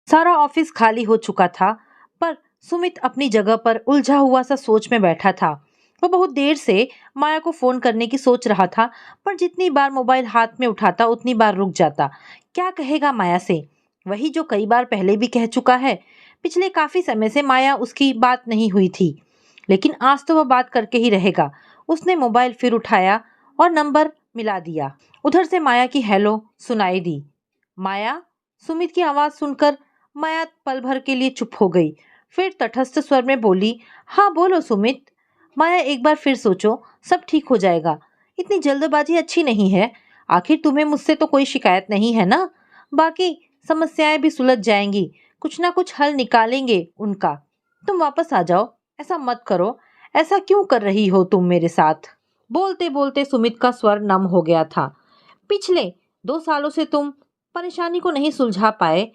सारा ऑफिस खाली हो चुका था, पर सुमित अपनी जगह पर उलझा हुआ सा सोच में बैठा था। वो बहुत देर से माया को फोन करने की सोच रहा था, पर जितनी बार मोबाइल हाथ में उठाता उतनी बार रुक जाता। क्या कहेगा माया से? वही जो कई बार पहले भी कह चुका है। पिछले काफी समय से माया उसकी बात नहीं हुई थी, लेकिन आज तो वह बात करके ही रहेगा। उसने मोबाइल फिर उठाया और नंबर मिला दिया। उधर से माया की हेलो सुनाई दी। माया? सुमित की आवाज सुनकर माया पल भर के लिए चुप हो गई। फिर तटस्थ स्वर में बोली, हाँ बोलो सुमित। माया, एक बार फिर सोचो, सब ठीक हो जाएगा। इतनी जल्दबाजी अच्छी नहीं है। आखिर तुम्हें मुझसे तो कोई शिकायत नहीं है ना? बाकी समस्याएं भी सुलझ जाएंगी, कुछ ना कुछ हल निकालेंगे उनका। तुम वापस आ जाओ, ऐसा मत करो। ऐसा क्यों कर रही हो तुम मेरे साथ? बोलते बोलते सुमित का स्वर नम हो गया था। पिछले 2 सालों से तुम परेशानी को नहीं सुलझा पाए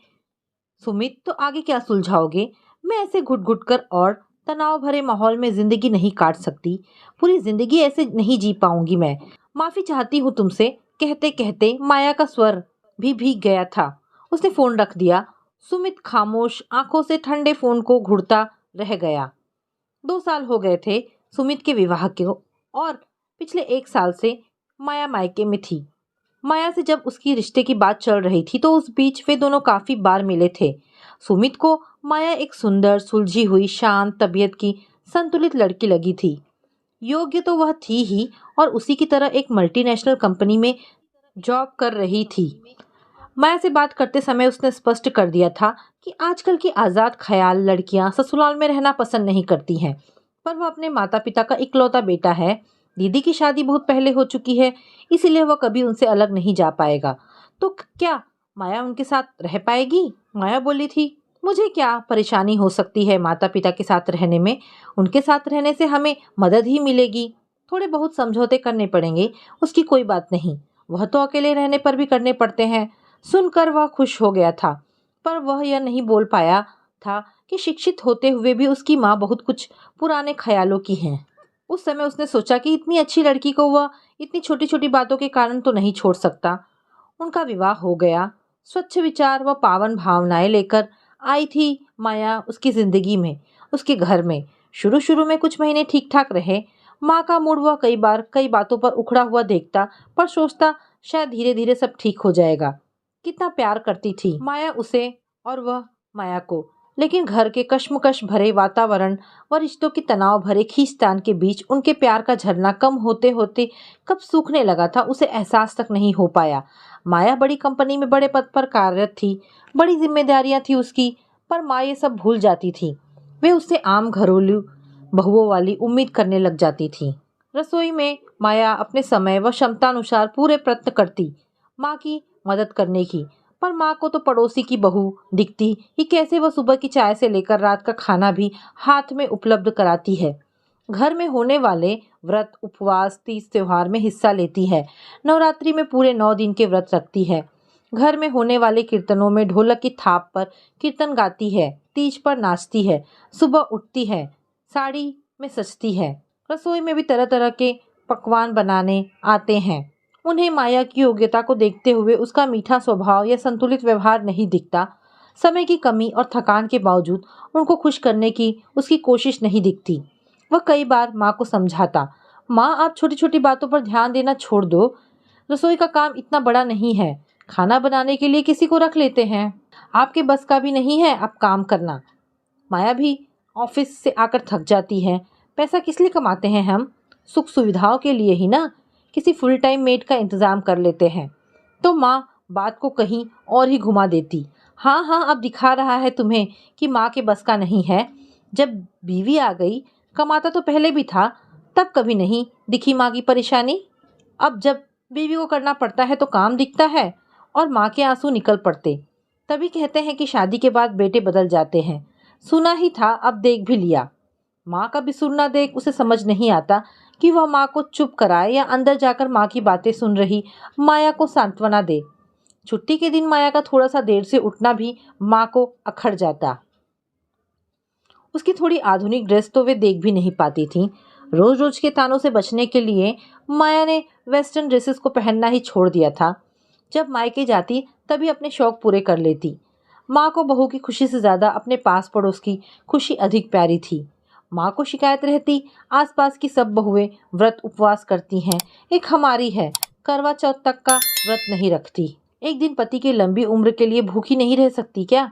सुमित, तो आगे क्या सुलझाओगे? मैं ऐसे घुट घुट कर और तनाव भरे माहौल में जिंदगी नहीं काट सकती। पूरी जिंदगी ऐसे नहीं जी पाऊंगी मैं। माफी चाहती हूँ तुमसे। कहते कहते माया का स्वर भी भीग गया था। उसने फोन रख दिया। सुमित खामोश आंखों से ठंडे फोन को घुरता रह गया। 2 साल हो गए थे सुमित के विवाह को, और पिछले 1 साल से माया मायके में थी। माया से जब उसकी रिश्ते की बात चल रही थी तो उस बीच वे दोनों काफी बार मिले थे। सुमित को माया एक सुंदर, सुलझी हुई, शांत तबीयत की संतुलित लड़की लगी थी। योग्य तो वह थी ही, और उसी की तरह एक मल्टीनेशनल कंपनी में जॉब कर रही थी। माया से बात करते समय उसने स्पष्ट कर दिया था कि आजकल की आजाद ख्याल लड़कियां ससुराल में रहना पसंद नहीं करती हैं, पर वह अपने माता पिता का इकलौता बेटा है। दीदी की शादी बहुत पहले हो चुकी है, इसीलिए वह कभी उनसे अलग नहीं जा पाएगा। तो क्या माया उनके साथ रह पाएगी? माया बोली थी, मुझे क्या परेशानी हो सकती है माता पिता के साथ रहने में? उनके साथ रहने से हमें मदद ही मिलेगी। थोड़े बहुत समझौते करने पड़ेंगे, उसकी कोई बात नहीं। वह तो अकेले रहने पर भी करने पड़ते हैं। सुनकर वह खुश हो गया था, पर वह यह नहीं बोल पाया था कि शिक्षित होते हुए भी उसकी माँ बहुत कुछ पुराने ख्यालों की है। उस समय उसने सोचा कि इतनी अच्छी लड़की को वह इतनी छोटी छोटी बातों के कारण तो नहीं छोड़ सकता। उनका विवाह हो गया। स्वच्छ विचार व पावन भावनाएं लेकर आई थी माया उसकी जिंदगी में, उसके घर में। शुरू शुरू में कुछ महीने ठीक ठाक रहे। माँ का मूड वह कई बार कई बातों पर उखड़ा हुआ देखता, पर सोचता शायद धीरे धीरे सब ठीक हो जाएगा। कितना प्यार करती थी माया उसे, और वह माया को। लेकिन घर के कश्मकश भरे वातावरण व रिश्तों की तनाव भरे खींचतान के बीच उनके प्यार का झरना कम होते होते कब सूखने लगा था, उसे एहसास तक नहीं हो पाया। माया बड़ी कंपनी में बड़े पद पर कार्यरत थी, बड़ी जिम्मेदारियां थी उसकी, पर माँ ये सब भूल जाती थी। वे उससे आम घरेलू बहुओं वाली उम्मीद करने लग जाती थी। रसोई में माया अपने समय व क्षमतानुसार पूरे प्रयत्न करती माँ की मदद करने की, पर माँ को तो पड़ोसी की बहू दिखती कि कैसे वह सुबह की चाय से लेकर रात का खाना भी हाथ में उपलब्ध कराती है। घर में होने वाले व्रत, उपवास, तीज त्योहार में हिस्सा लेती है। नवरात्रि में पूरे 9 दिन के व्रत रखती है। घर में होने वाले कीर्तनों में ढोलक की थाप पर कीर्तन गाती है। तीज पर नाचती है। सुबह उठती है, साड़ी में सजती है। रसोई में भी तरह तरह के पकवान बनाने आते हैं। उन्हें माया की योग्यता को देखते हुए उसका मीठा स्वभाव या संतुलित व्यवहार नहीं दिखता। समय की कमी और थकान के बावजूद उनको खुश करने की उसकी कोशिश नहीं दिखती। वह कई बार माँ को समझाता, माँ आप छोटी छोटी बातों पर ध्यान देना छोड़ दो। रसोई का काम इतना बड़ा नहीं है, खाना बनाने के लिए किसी को रख लेते हैं। आपके बस का भी नहीं है, आप काम करना। माया भी ऑफिस से आकर थक जाती है। पैसा किस लिए कमाते हैं हम? सुख सुविधाओं के लिए ही ना। किसी फुल टाइम मेड का इंतजाम कर लेते हैं। तो माँ बात को कहीं और ही घुमा देती। हाँ हाँ, अब दिखा रहा है तुम्हें कि माँ के बस का नहीं है। जब बीवी आ गई, कमाता तो पहले भी था, तब कभी नहीं दिखी माँ की परेशानी। अब जब बीवी को करना पड़ता है तो काम दिखता है। और माँ के आंसू निकल पड़ते। तभी कहते हैं कि शादी के बाद बेटे बदल जाते हैं। सुना ही था, अब देख भी लिया। माँ का भी सुनना देख उसे समझ नहीं आता कि वह माँ को चुप कराए या अंदर जाकर माँ की बातें सुन रही माया को सांत्वना दे। छुट्टी के दिन माया का थोड़ा सा देर से उठना भी माँ को अखड़ जाता। उसकी थोड़ी आधुनिक ड्रेस तो वे देख भी नहीं पाती थी। रोज रोज के तानों से बचने के लिए माया ने वेस्टर्न ड्रेसेस को पहनना ही छोड़ दिया था। जब मायके जाती तभी अपने शौक पूरे कर लेती। माँ को बहू की खुशी से ज़्यादा अपने पास पड़ोस की खुशी अधिक प्यारी थी। माँ को शिकायत रहती, आसपास की सब बहुएं व्रत उपवास करती हैं, एक हमारी है करवा चौथ तक का व्रत नहीं रखती। एक दिन पति की लंबी उम्र के लिए भूखी नहीं रह सकती क्या?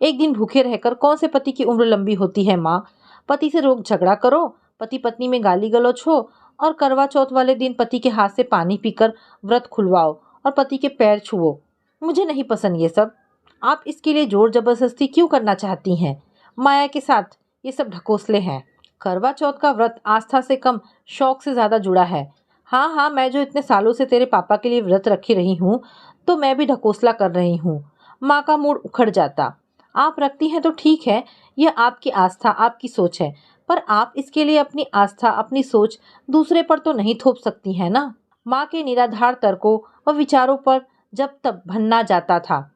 एक दिन भूखे रहकर कौन से पति की उम्र लंबी होती है माँ? पति से रोक झगड़ा करो, पति पत्नी में गाली गलौज हो और करवा चौथ वाले दिन पति के हाथ से पानी पीकर व्रत खुलवाओ और पति के पैर छुओ। मुझे नहीं पसंद ये सब। आप इसके लिए जोर जबरदस्ती क्यों करना चाहती हैं? माया के साथ ये सब ढकोसले हैं। करवा चौथ का व्रत आस्था से कम शौक से ज़्यादा जुड़ा है। हाँ हाँ, मैं जो इतने सालों से तेरे पापा के लिए व्रत रखी रही हूँ, तो मैं भी ढकोसला कर रही हूँ। माँ का मूड उखड़ जाता। आप रखती हैं तो ठीक है, यह आपकी आस्था, आपकी सोच है, पर आप इसके लिए अपनी आस्था, अपनी सोच दूसरे पर तो नहीं थोप सकती हैं ना। माँ के निराधार तर्कों व विचारों पर जब तब भन्ना जाता था।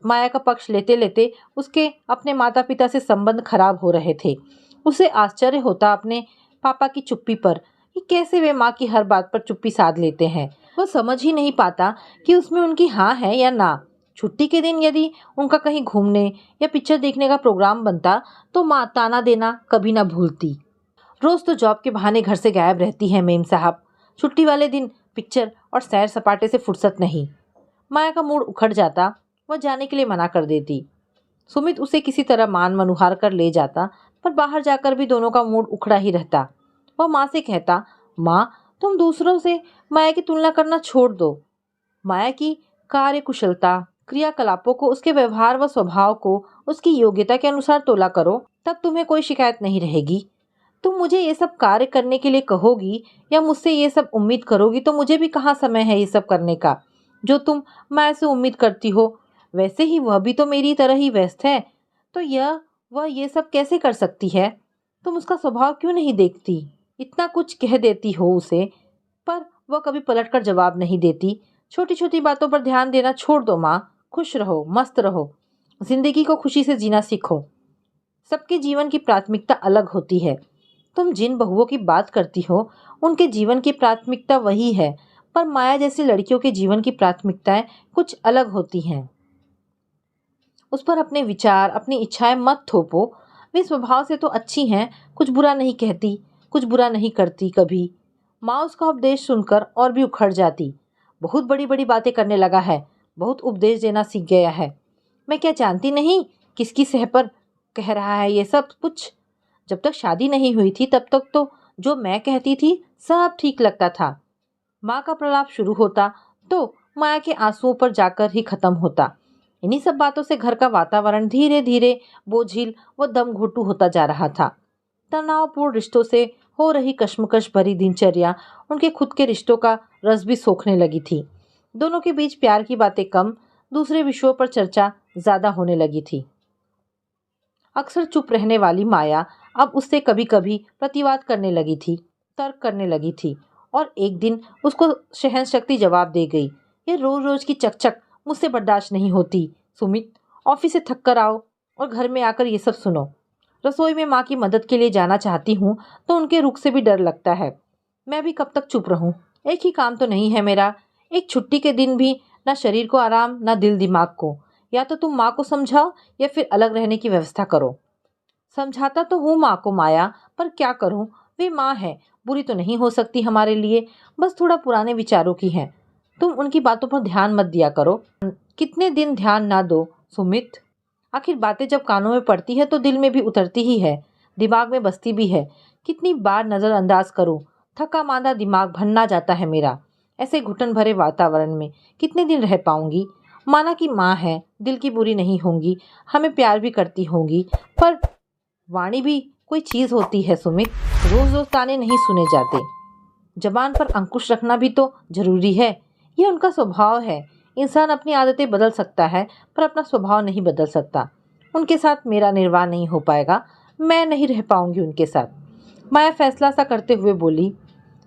माया का पक्ष लेते लेते उसके अपने माता पिता से संबंध खराब हो रहे थे। उसे आश्चर्य होता अपने पापा की चुप्पी पर कि कैसे वे माँ की हर बात पर चुप्पी साध लेते हैं। वह समझ ही नहीं पाता कि उसमें उनकी हाँ है या ना। छुट्टी के दिन यदि उनका कहीं घूमने या पिक्चर देखने का प्रोग्राम बनता तो माँ ताना देना कभी ना भूलती। रोज तो जॉब के बहाने घर से गायब रहती है मेम साहब, छुट्टी वाले दिन पिक्चर और सैर सपाटे से फुर्सत नहीं। माया का मूड उखड़ जाता, वह जाने के लिए मना कर देती। सुमित उसे किसी तरह मान मनुहार कर ले जाता, पर बाहर जाकर भी दोनों का मूड उखड़ा ही रहता। वह माँ से कहता, माँ तुम दूसरों से माया की तुलना करना छोड़ दो। माया की कार्य कुशलता, क्रियाकलापों को, उसके व्यवहार व स्वभाव को उसकी योग्यता के अनुसार तोला करो, तब तुम्हें कोई शिकायत नहीं रहेगी। तुम मुझे ये सब कार्य करने के लिए कहोगी या मुझसे ये सब उम्मीद करोगी तो मुझे भी कहाँ समय है ये सब करने का जो तुम माया से उम्मीद करती हो। वैसे ही वह भी तो मेरी तरह ही व्यस्त है, तो वह ये सब कैसे कर सकती है? तुम उसका स्वभाव क्यों नहीं देखती? इतना कुछ कह देती हो उसे, पर वह कभी पलटकर जवाब नहीं देती। छोटी छोटी बातों पर ध्यान देना छोड़ दो माँ, खुश रहो, मस्त रहो, जिंदगी को खुशी से जीना सीखो। सबके जीवन की प्राथमिकता अलग होती है। तुम जिन बहुओं की बात करती हो उनके जीवन की प्राथमिकता वही है, पर माया जैसी लड़कियों के जीवन की प्राथमिकताएं कुछ अलग होती हैं। उस पर अपने विचार, अपनी इच्छाएं मत थोपो। वे स्वभाव से तो अच्छी हैं, कुछ बुरा नहीं कहती, कुछ बुरा नहीं करती कभी। माँ उसका उपदेश सुनकर और भी उखड़ जाती। बहुत बड़ी बड़ी बातें करने लगा है, बहुत उपदेश देना सीख गया है। मैं क्या जानती नहीं किसकी सह पर कह रहा है ये सब कुछ? जब तक शादी नहीं हुई थी तब तक तो जो मैं कहती थी सब ठीक लगता था। माँ का प्रलाप शुरू होता तो माया के आंसुओं पर जाकर ही खत्म होता। इन्हीं सब बातों से घर का वातावरण धीरे धीरे बोझिल व दमघोटू होता जा रहा था। तनावपूर्ण रिश्तों से हो रही कश्मकश भरी दिनचर्या उनके खुद के रिश्तों का रस भी सोखने लगी थी। दोनों के बीच प्यार की बातें कम, दूसरे विषयों पर चर्चा ज्यादा होने लगी थी। अक्सर चुप रहने वाली माया अब उससे कभी कभी प्रतिवाद करने लगी थी, तर्क करने लगी थी, और एक दिन उसको सहन शक्ति जवाब दे गई। ये रोज रोज की चकचक मुझसे बर्दाश्त नहीं होती सुमित। ऑफिस से थक कर आओ और घर में आकर ये सब सुनो। रसोई में माँ की मदद के लिए जाना चाहती हूँ तो उनके रुख से भी डर लगता है। मैं भी कब तक चुप रहूं? एक ही काम तो नहीं है मेरा। एक छुट्टी के दिन भी ना शरीर को आराम, ना दिल दिमाग को। या तो तुम माँ को समझाओ या फिर अलग रहने की व्यवस्था करो। समझाता तो हूँ माँ को माया, पर क्या करूँ, वे माँ है, बुरी तो नहीं हो सकती हमारे लिए, बस थोड़ा पुराने विचारों की है। तुम उनकी बातों पर ध्यान मत दिया करो। कितने दिन ध्यान ना दो सुमित। आखिर बातें जब कानों में पड़ती है तो दिल में भी उतरती ही है, दिमाग में बसती भी है। कितनी बार नज़रअंदाज करूँ, थका मांदा दिमाग भन्ना जाता है मेरा। ऐसे घुटन भरे वातावरण में कितने दिन रह पाऊंगी? माना कि माँ है, दिल की बुरी नहीं होंगी, हमें प्यार भी करती होंगी, पर वाणी भी कोई चीज होती है सुमित। रोज रोज ताने नहीं सुने जाते। जबान पर अंकुश रखना भी तो जरूरी है। यह उनका स्वभाव है। इंसान अपनी आदतें बदल सकता है पर अपना स्वभाव नहीं बदल सकता। उनके साथ मेरा निर्वाह नहीं हो पाएगा, मैं नहीं रह पाऊंगी उनके साथ। माया फैसला सा करते हुए बोली,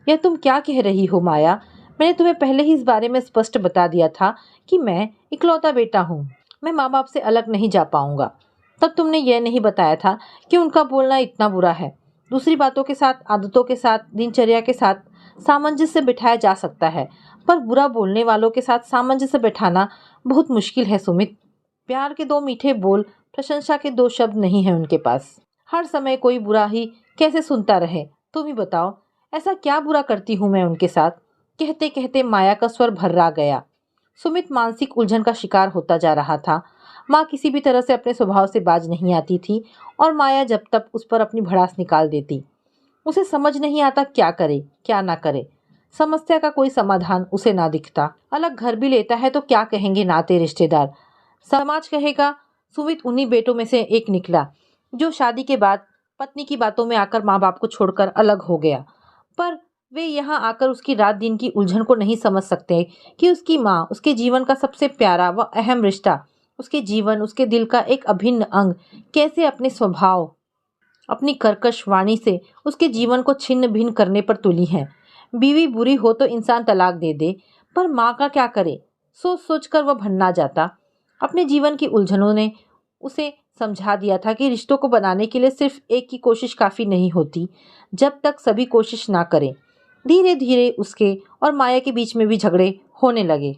यह तुम क्या कह रही हो माया? मैंने तुम्हें पहले ही इस बारे में स्पष्ट बता दिया था कि मैं इकलौता बेटा हूँ, मैं माँ बाप से अलग नहीं जा पाऊंगा। तब तुमने यह नहीं बताया था कि उनका बोलना इतना बुरा है। दूसरी बातों के साथ, आदतों के साथ, दिनचर्या के साथ सामंजस्य बिठाया जा सकता है, पर बुरा बोलने वालों के साथ सामंजस्य बिठाना बहुत मुश्किल है सुमित। प्यार के दो मीठे बोल, प्रशंसा के दो शब्द नहीं है उनके पास। हर समय कोई बुरा ही कैसे सुनता रहे। तुम ही बताओ, ऐसा क्या बुरा करती हूँ मैं उनके साथ? कहते कहते माया का स्वर भर्रा गया। सुमित मानसिक उलझन का शिकार होता जा रहा था। माँ किसी भी तरह से अपने स्वभाव से बाज नहीं आती थी और माया जब तक उस पर अपनी भड़ास निकाल देती। उसे समझ नहीं आता क्या करे क्या ना करे। समस्या का कोई समाधान उसे ना दिखता। अलग घर भी लेता है तो क्या कहेंगे नाते रिश्तेदार, समाज कहेगा। सुमित उन्हीं बेटों में से एक निकला जो शादी के बाद पत्नी की बातों में आकर माँ बाप को छोड़कर अलग हो गया। पर वे यहाँ आकर उसकी रात दिन की उलझन को नहीं समझ सकते कि उसकी माँ उसके जीवन का सबसे प्यारा व अहम रिश्ता, उसके जीवन उसके दिल का एक अभिन्न अंग, कैसे अपने स्वभाव अपनी कर्कश वाणी से उसके जीवन को छिन्न भिन्न करने पर तुली है। बीवी बुरी हो तो इंसान तलाक दे दे, पर माँ का क्या करे? सोच सोच कर वह भन्ना जाता। अपने जीवन की उलझनों ने उसे समझा दिया था कि रिश्तों को बनाने के लिए सिर्फ एक की कोशिश काफ़ी नहीं होती, जब तक सभी कोशिश ना करें। धीरे धीरे उसके और माया के बीच में भी झगड़े होने लगे।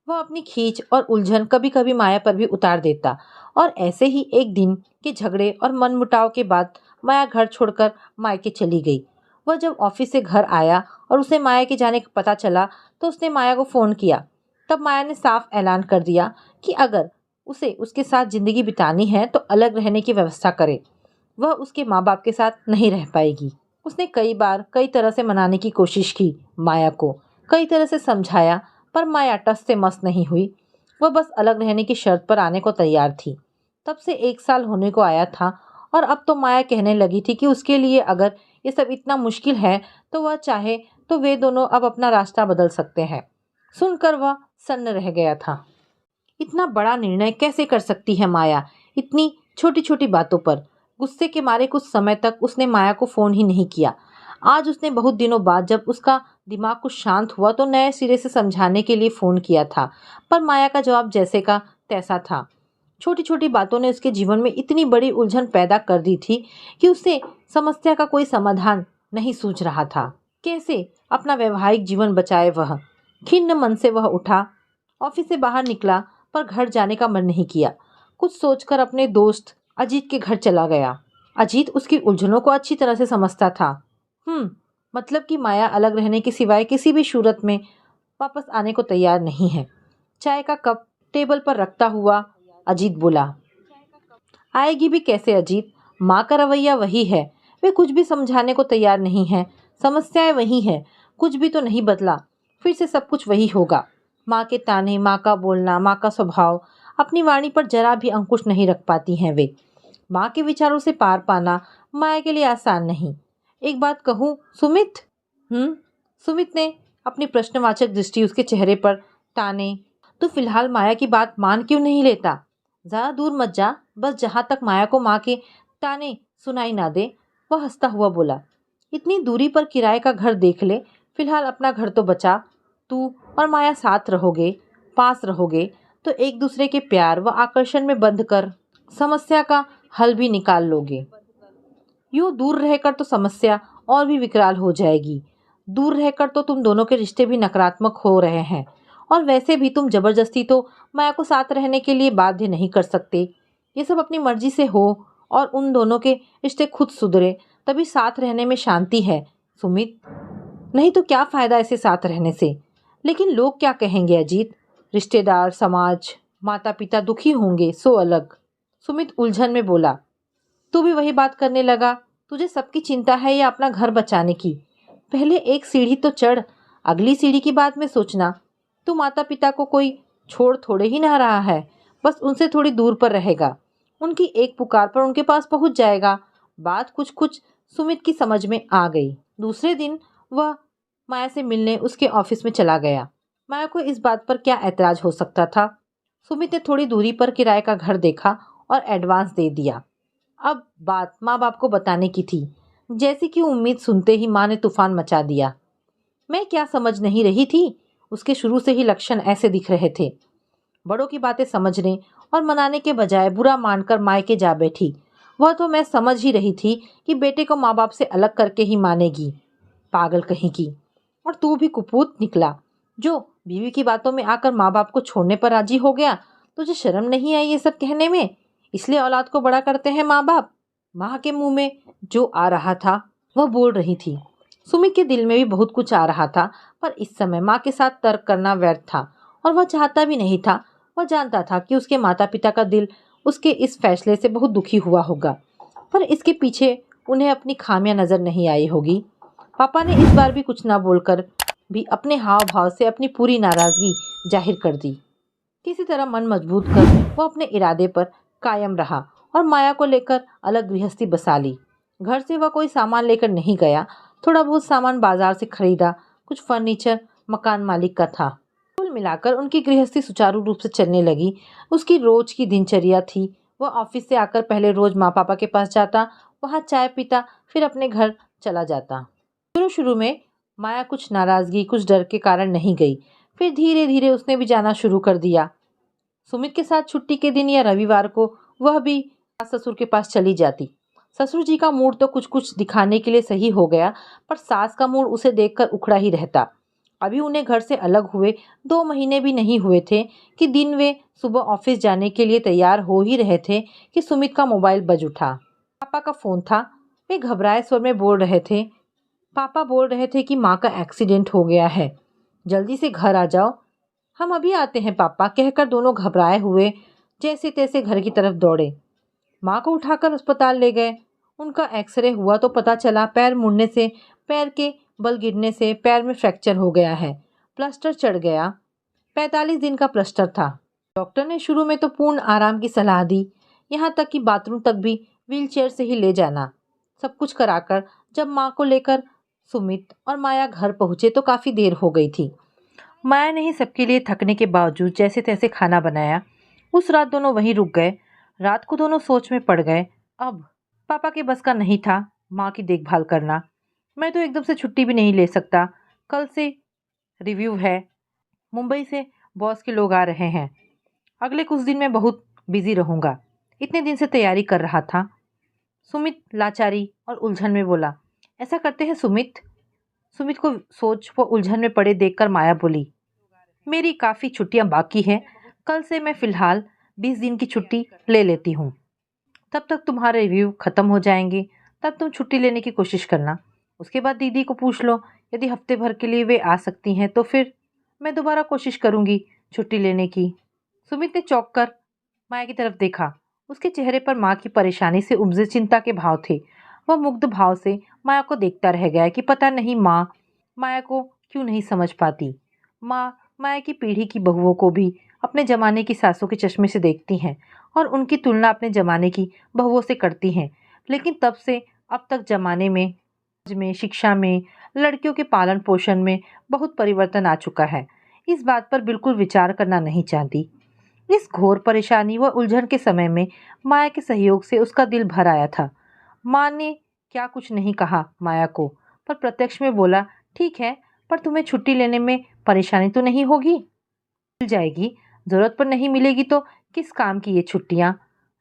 वह अपनी खींच और उलझन कभी कभी माया पर भी उतार देता और ऐसे ही एक दिन के झगड़े और मनमुटाव के बाद माया घर छोड़कर मायके चली गई। वह जब ऑफिस से घर आया और उसे माया के जाने का पता चला तो उसने माया को फ़ोन किया। तब माया ने साफ ऐलान कर दिया कि अगर उसे उसके साथ ज़िंदगी बितानी है तो अलग रहने की व्यवस्था करे। वह उसके माँ बाप के साथ नहीं रह पाएगी। उसने कई बार कई तरह से मनाने की कोशिश की, माया को कई तरह से समझाया, पर माया टस से मस नहीं हुई। वह बस अलग रहने की शर्त पर आने को तैयार थी। तब से 1 साल होने को आया था और अब तो माया कहने लगी थी कि उसके लिए अगर ये सब इतना मुश्किल है तो वह चाहे तो वे दोनों अब अपना रास्ता बदल सकते हैं। सुनकर वह सन्न रह गया था। इतना बड़ा निर्णय कैसे कर सकती है माया, इतनी छोटी छोटी बातों पर? गुस्से के मारे कुछ समय तक उसने माया को फ़ोन ही नहीं किया। आज उसने बहुत दिनों बाद जब उसका दिमाग कुछ शांत हुआ तो नए सिरे से समझाने के लिए फ़ोन किया था, पर माया का जवाब जैसे का तैसा था। छोटी छोटी बातों ने उसके जीवन में इतनी बड़ी उलझन पैदा कर दी थी कि उसे समस्या का कोई समाधान नहीं सूझ रहा था। कैसे अपना वैवाहिक जीवन बचाए वह? खिन्न मन से वह उठा, ऑफिस से बाहर निकला, पर घर जाने का मन नहीं किया। कुछ सोचकर अपने दोस्त अजीत के घर चला गया। अजीत उसकी उलझनों को अच्छी तरह से समझता था। मतलब कि माया अलग रहने के सिवाय किसी भी सूरत में वापस आने को तैयार नहीं है। चाय का कप टेबल पर रखता हुआ अजीत बोला, आएगी भी कैसे अजीत? माँ का रवैया वही है, वे कुछ भी समझाने को तैयार नहीं है। समस्याएं वही है, कुछ भी तो नहीं बदला। फिर से सब कुछ वही होगा। माँ के ताने, माँ का बोलना, माँ का स्वभाव, अपनी वाणी पर जरा भी अंकुश नहीं रख पाती हैं वे। माँ के विचारों से पार पाना माया के लिए आसान नहीं। एक बात कहूँ सुमित? सुमित ने अपनी प्रश्नवाचक दृष्टि उसके चेहरे पर ताने। तो फिलहाल माया की बात मान क्यों नहीं लेता? ज़्यादा दूर मत जा, बस जहाँ तक माया को माँ के ताने सुनाई ना दे। वह हंसता हुआ बोला, इतनी दूरी पर किराए का घर देख ले, फिलहाल अपना घर तो बचा। तू और माया साथ रहोगे, पास रहोगे तो एक दूसरे के प्यार व आकर्षण में बंध कर समस्या का हल भी निकाल लोगे। यूं दूर रहकर तो समस्या और भी विकराल हो जाएगी। दूर रहकर तो तुम दोनों के रिश्ते भी नकारात्मक हो रहे हैं और वैसे भी तुम जबरदस्ती तो माया को साथ रहने के लिए बाध्य नहीं कर सकते। ये सब अपनी मर्जी से हो और उन दोनों के रिश्ते खुद सुधरे तभी साथ रहने में शांति है सुमित। नहीं तो क्या फ़ायदा ऐसे साथ रहने से? लेकिन लोग क्या कहेंगे अजीत? रिश्तेदार, समाज, माता पिता दुखी होंगे, सो अलग। सुमित उलझन में बोला, तू भी वही बात करने लगा? तुझे सबकी चिंता है या अपना घर बचाने की? पहले एक सीढ़ी तो चढ़, अगली सीढ़ी की बात में सोचना। तू माता पिता को कोई छोड़ थोड़े ही ना रहा है, बस उनसे थोड़ी दूर पर रहेगा। उनकी एक पुकार पर उनके पास पहुंच जाएगा। बात कुछ कुछ सुमित की समझ में आ गई। दूसरे दिन वह माया से मिलने उसके ऑफिस में चला गया। माया को इस बात पर क्या ऐतराज हो सकता था? सुमित ने थोड़ी दूरी पर किराए का घर देखा और एडवांस दे दिया। अब बात माँ बाप को बताने की थी। जैसी कि उम्मीद सुनते ही माँ ने तूफान मचा दिया। मैं क्या समझ नहीं रही थी? उसके शुरू से ही लक्षण ऐसे दिख रहे थे। बड़ों की बातें समझने और मनाने के बजाय बुरा मानकर मायके जा बैठी। वह तो मैं समझ ही रही थी कि बेटे को माँ बाप से अलग करके ही मानेगी। पागल कहीं की। और तू भी कुपूत निकला जो बीवी की बातों में आकर माँ बाप को छोड़ने पर राजी हो गया। तुझे शर्म नहीं आई ये सब कहने में? इसलिए औलाद को बड़ा करते हैं माँ बाप। माँ के मुंह में जो आ रहा था वह बोल रही थी। सुमित के दिल में भी बहुत कुछ आ रहा था, पर इस समय माँ के साथ तर्क करना व्यर्थ था और वह चाहता भी नहीं था। वह जानता था कि उसके माता पिता का दिल उसके इस फैसले से बहुत दुखी हुआ होगा, पर इसके पीछे उन्हें अपनी खामियां नजर नहीं आई होगी। पापा ने इस बार भी कुछ ना बोलकर भी अपने हाव भाव से अपनी पूरी नाराजगी जाहिर कर दी। किसी तरह मन मजबूत कर वह अपने इरादे पर कायम रहा और माया को लेकर अलग गृहस्थी बसा ली। घर से वह कोई सामान लेकर नहीं गया, थोड़ा बहुत सामान बाजार से खरीदा, कुछ फर्नीचर मकान मालिक का था। कुल मिलाकर उनकी गृहस्थी सुचारू रूप से चलने लगी। उसकी रोज की दिनचर्या थी। वह ऑफिस से आकर पहले रोज माँ पापा के पास जाता, वहाँ चाय पीता, फिर अपने घर चला जाता। शुरू शुरू में माया कुछ नाराजगी कुछ डर के कारण नहीं गई, फिर धीरे धीरे उसने भी जाना शुरू कर दिया। सुमित के साथ छुट्टी के दिन या रविवार को वह भी सास ससुर के पास चली जाती। ससुर जी का मूड तो कुछ कुछ दिखाने के लिए सही हो गया, पर सास का मूड उसे देखकर उखड़ा ही रहता। अभी उन्हें घर से अलग हुए 2 महीने भी नहीं हुए थे कि दिन वे सुबह ऑफिस जाने के लिए तैयार हो ही रहे थे कि सुमित का मोबाइल बज उठा। पापा का फोन था। वे घबराए स्वर में बोल रहे थे। पापा बोल रहे थे कि माँ का एक्सीडेंट हो गया है, जल्दी से घर आ जाओ। हम अभी आते हैं पापा, कहकर दोनों घबराए हुए जैसे तैसे घर की तरफ दौड़े। माँ को उठाकर अस्पताल ले गए। उनका एक्सरे हुआ तो पता चला पैर मुड़ने से, पैर के बल गिरने से पैर में फ्रैक्चर हो गया है। प्लास्टर चढ़ गया। 45 दिन का प्लास्टर था। डॉक्टर ने शुरू में तो पूर्ण आराम की सलाह दी, यहाँ तक कि बाथरूम तक भी व्हीलचेयर से ही ले जाना। सब कुछ कराकर जब माँ को लेकर सुमित और माया घर पहुंचे तो काफ़ी देर हो गई थी। माया ने ही सबके लिए थकने के बावजूद जैसे तैसे खाना बनाया। उस रात दोनों वहीं रुक गए। रात को दोनों सोच में पड़ गए। अब पापा के बस का नहीं था माँ की देखभाल करना। मैं तो एकदम से छुट्टी भी नहीं ले सकता। कल से रिव्यू है। मुंबई से बॉस के लोग आ रहे हैं। अगले कुछ दिन मैं बहुत बिजी रहूंगा। इतने दिन से तैयारी कर रहा था। सुमित लाचारी और उलझन में बोला। ऐसा करते हैं सुमित। सुमित को सोच व उलझन में पड़े देखकर माया बोली, मेरी काफ़ी छुट्टियां बाकी हैं। कल से मैं फ़िलहाल 20 दिन की छुट्टी ले लेती हूँ। तब तक तुम्हारे रिव्यू ख़त्म हो जाएंगे। तब तुम छुट्टी लेने की कोशिश करना। उसके बाद दीदी को पूछ लो, यदि हफ्ते भर के लिए वे आ सकती हैं तो फिर मैं दोबारा कोशिश करूँगी छुट्टी लेने की। सुमित ने चौंक कर माया की तरफ देखा। उसके चेहरे पर माँ की परेशानी से उपजे चिंता के भाव थे। वह मुग्ध भाव से माया को देखता रह गया कि पता नहीं माँ माया को क्यों नहीं समझ पाती। माँ माया की पीढ़ी की बहुओं को भी अपने ज़माने की सासों के चश्मे से देखती हैं और उनकी तुलना अपने ज़माने की बहुओं से करती हैं। लेकिन तब से अब तक ज़माने में, समाज में, शिक्षा में, लड़कियों के पालन पोषण में बहुत परिवर्तन आ चुका है। इस बात पर बिल्कुल विचार करना नहीं चाहती। इस घोर परेशानी व उलझन के समय में माया के सहयोग से उसका दिल भर आया था। माँ ने क्या कुछ नहीं कहा माया को, पर प्रत्यक्ष में बोला, ठीक है, पर तुम्हें छुट्टी लेने में परेशानी तो नहीं होगी? मिल जाएगी। जरूरत पर नहीं मिलेगी तो किस काम की ये छुट्टियाँ?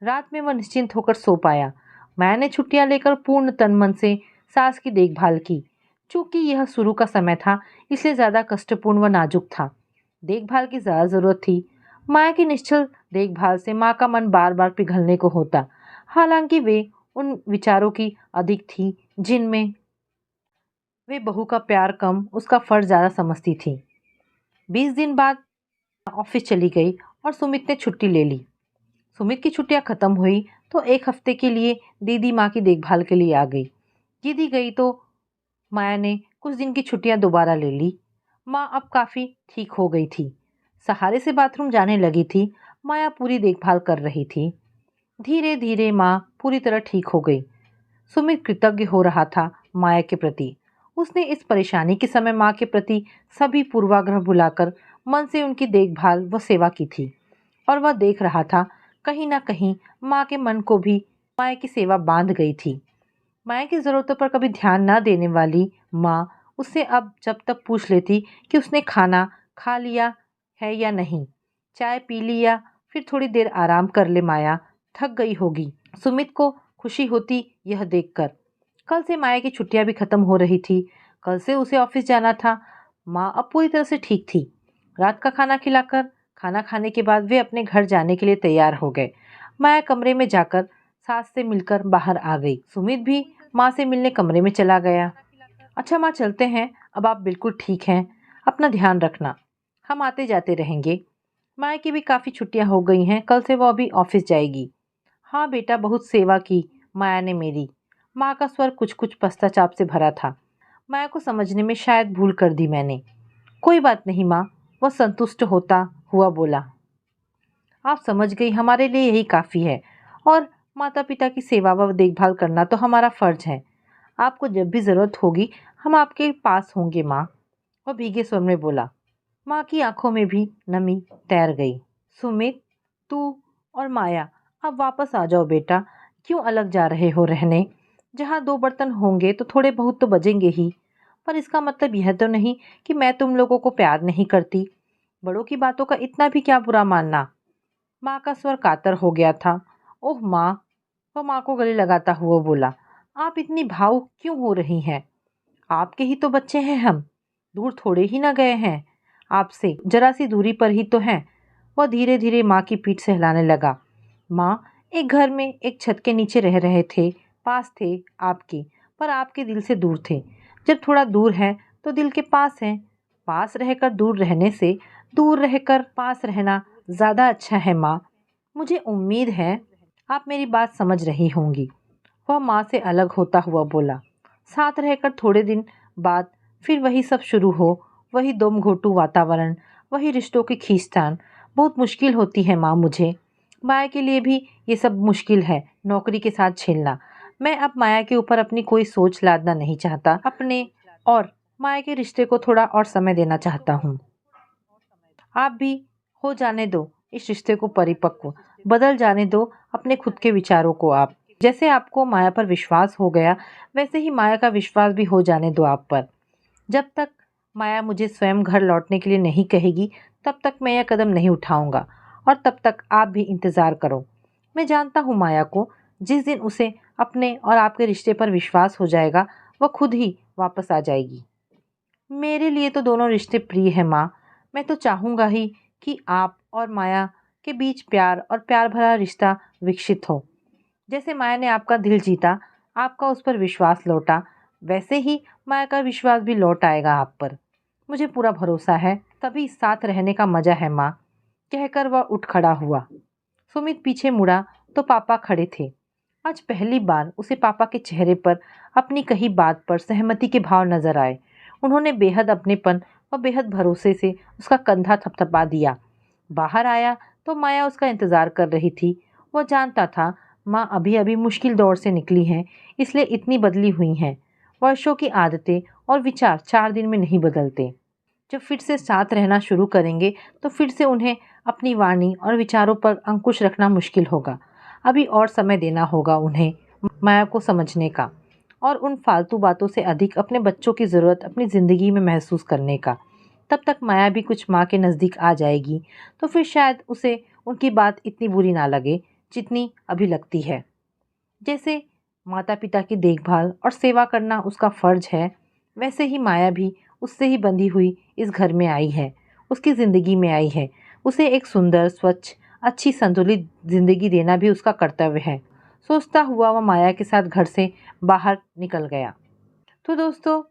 रात में वह निश्चिंत होकर सो पाया। माया ने छुट्टियाँ लेकर पूर्ण तन मन से सास की देखभाल की। चूंकि यह शुरू का समय था, इसलिए ज़्यादा कष्टपूर्ण व नाजुक था। देखभाल की ज़्यादा ज़रूरत थी। माया की निश्चल देखभाल से माँ का मन बार बार पिघलने को होता। हालांकि वे उन विचारों की अधिक थी जिनमें वे बहू का प्यार कम, उसका फर्ज ज़्यादा समझती थी। 20 दिन बाद ऑफिस चली गई और सुमित ने छुट्टी ले ली। सुमित की छुट्टियां खत्म हुई तो एक हफ्ते के लिए दीदी माँ की देखभाल के लिए आ गई। दीदी गई तो माया ने कुछ दिन की छुट्टियां दोबारा ले ली। माँ अब काफ़ी ठीक हो गई थी। सहारे से बाथरूम जाने लगी थी। माया पूरी देखभाल कर रही थी। धीरे धीरे माँ पूरी तरह ठीक हो गई। सुमित कृतज्ञ हो रहा था माया के प्रति। उसने इस परेशानी के समय माँ के प्रति सभी पूर्वाग्रह भुलाकर मन से उनकी देखभाल व सेवा की थी और वह देख रहा था कहीं ना कहीं माँ के मन को भी माया की सेवा बांध गई थी। माया की ज़रूरतों पर कभी ध्यान न देने वाली माँ उससे अब जब तक पूछ लेती कि उसने खाना खा लिया है या नहीं, चाय पी लिया, फिर थोड़ी देर आराम कर ले, माया थक गई होगी। सुमित को खुशी होती यह देखकर। कल से माया की छुट्टियां भी खत्म हो रही थी। कल से उसे ऑफिस जाना था। माँ अब पूरी तरह से ठीक थी। रात का खाना खिलाकर खाना खाने के बाद वे अपने घर जाने के लिए तैयार हो गए। माया कमरे में जाकर सास से मिलकर बाहर आ गई। सुमित भी माँ से मिलने कमरे में चला गया। अच्छा माँ, चलते हैं, अब आप बिल्कुल ठीक हैं, अपना ध्यान रखना, हम आते जाते रहेंगे। माया की भी काफ़ी छुट्टियां हो गई हैं, कल से वो अभी ऑफिस जाएगी। हाँ बेटा, बहुत सेवा की माया ने मेरी। माँ का स्वर कुछ कुछ पश्चाताप से भरा था। माया को समझने में शायद भूल कर दी मैंने। कोई बात नहीं माँ, वह संतुष्ट होता हुआ बोला। आप समझ गई, हमारे लिए यही काफ़ी है, और माता पिता की सेवा व देखभाल करना तो हमारा फर्ज है। आपको जब भी ज़रूरत होगी हम आपके पास होंगे माँ, वह भीगे स्वर में बोला। माँ की आंखों में भी नमी तैर गई। सुमित, तू और माया अब वापस आ जाओ बेटा, क्यों अलग जा रहे हो रहने? जहाँ दो बर्तन होंगे तो थोड़े बहुत तो बजेंगे ही, पर इसका मतलब यह तो नहीं कि मैं तुम लोगों को प्यार नहीं करती। बड़ों की बातों का इतना भी क्या बुरा मानना। माँ का स्वर कातर हो गया था। ओह माँ, वह माँ को गले लगाता हुआ बोला। आप इतनी भावुक क्यों हो रही हैं? आपके ही तो बच्चे हैं हम, दूर थोड़े ही ना गए हैं, आपसे जरा सी दूरी पर ही तो हैं। वह धीरे धीरे माँ की पीठ से हिलाने लगा। माँ, एक घर में एक छत के नीचे रह रहे थे, पास थे आपके, पर आपके दिल से दूर थे। जब थोड़ा दूर है तो दिल के पास है। पास रहकर दूर रहने से दूर रहकर पास रहना ज़्यादा अच्छा है माँ। मुझे उम्मीद है आप मेरी बात समझ रही होंगी। वह माँ से अलग होता हुआ बोला। साथ रहकर थोड़े दिन बाद फिर वही सब शुरू हो, वही दम घोंटू वातावरण, वही रिश्तों की खींचतान। बहुत मुश्किल होती है माँ मुझे। माया के लिए भी ये सब मुश्किल है, नौकरी के साथ झेलना। मैं अब माया के ऊपर अपनी कोई सोच लादना नहीं चाहता, अपने और माया के रिश्ते को थोड़ा और समय देना चाहता हूँ। आप भी हो जाने दो इस रिश्ते को परिपक्व, बदल जाने दो अपने खुद के विचारों को। आप जैसे आपको माया पर विश्वास हो गया, वैसे ही माया का विश्वास भी हो जाने दो आप पर। जब तक माया मुझे स्वयं घर लौटने के लिए नहीं कहेगी, तब तक मैं यह कदम नहीं उठाऊंगा, और तब तक आप भी इंतज़ार करो। मैं जानता हूँ माया को, जिस दिन उसे अपने और आपके रिश्ते पर विश्वास हो जाएगा, वह खुद ही वापस आ जाएगी। मेरे लिए तो दोनों रिश्ते प्रिय हैं माँ। मैं तो चाहूँगा ही कि आप और माया के बीच प्यार और प्यार भरा रिश्ता विकसित हो। जैसे माया ने आपका दिल जीता, आपका उस पर विश्वास लौटा, वैसे ही माया का विश्वास भी लौट आएगा आप पर। मुझे पूरा भरोसा है, तभी साथ रहने का मजा है माँ। कहकर वह उठ खड़ा हुआ। सुमित पीछे मुड़ा तो पापा खड़े थे। आज पहली बार उसे पापा के चेहरे पर अपनी कही बात पर सहमति के भाव नजर आए। उन्होंने बेहद अपनेपन और बेहद भरोसे से उसका कंधा थपथपा दिया। बाहर आया तो माया उसका इंतजार कर रही थी। वह जानता था माँ अभी अभी मुश्किल दौर से निकली हैं, इसलिए इतनी बदली हुई हैं। वर्षों की आदतें और विचार 4 दिन में नहीं बदलते। जब फिर से साथ रहना शुरू करेंगे तो फिर से उन्हें अपनी वाणी और विचारों पर अंकुश रखना मुश्किल होगा। अभी और समय देना होगा उन्हें माया को समझने का, और उन फालतू बातों से अधिक अपने बच्चों की ज़रूरत अपनी ज़िंदगी में महसूस करने का। तब तक माया भी कुछ माँ के नज़दीक आ जाएगी, तो फिर शायद उसे उनकी बात इतनी बुरी ना लगे जितनी अभी लगती है। जैसे माता पिता की देखभाल और सेवा करना उसका फर्ज है, वैसे ही माया भी उससे ही बंधी हुई इस घर में आई है, उसकी ज़िंदगी में आई है। उसे एक सुंदर, स्वच्छ, अच्छी संतुलित ज़िंदगी देना भी उसका कर्तव्य है। सोचता हुआ वह माया के साथ घर से बाहर निकल गया। तो दोस्तों,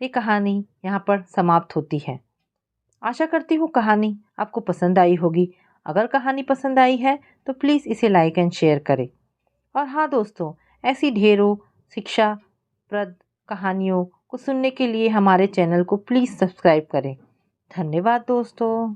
ये कहानी यहाँ पर समाप्त होती है। आशा करती हूँ कहानी आपको पसंद आई होगी। अगर कहानी पसंद आई है तो प्लीज़ इसे लाइक एंड शेयर करें। और हाँ दोस्तों, ऐसी ढेरों शिक्षाप्रद कहानियों को सुनने के लिए हमारे चैनल को प्लीज़ सब्सक्राइब करें। धन्यवाद दोस्तों।